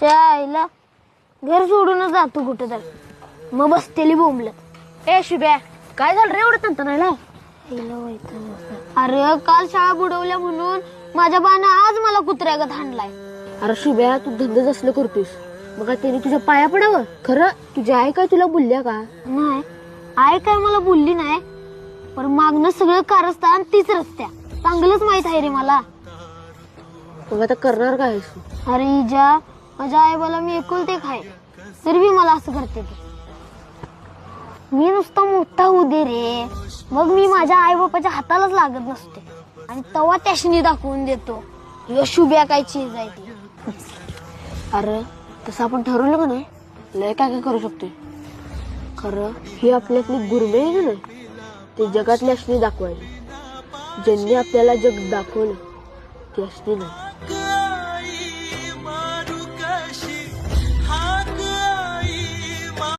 आईला घर सोडूनच जातो कुठे तर मग बसतेली बोंबलत. ए शुभ्या, काय झालं रे एवढं तंतनायला? अरे काल शाळा बुडवल्या म्हणून माझ्या बानं आज मला कुत्र्यागत हाणलाय. अरे शुभ्या, तू धंदा असलं करतोस मग काय त्याने तुझ्या पाया पडावं? खरं तुझी आई काय तुला बोलल्या का? नाही, आई काय मला बोलली नाही, पण मागणं सगळं कारस्थान तीच रस्त्या चांगलंच माहित आहे रे मला. मग आता करणार काय? अरे इजा, माझ्या आईबाला मी एकुलते खाय तरी बी मला असं करते ते. मी नुसता मोठा होऊ दे रे, मग मी माझ्या आई बापाच्या हातालाच लागत नसते आणि तवा त्याशनी दाखवून देतो यो शुभ्या काय चीज आहे ती. अरे तसं आपण ठरवलं का नाही, लय काय काय करू शकतोय. खरं ही आपल्यातली गुरमे आहे ना, ते जगातल्या असणी दाखवायची. ज्यांनी आपल्याला जग दाखवलं ते असणी नाही.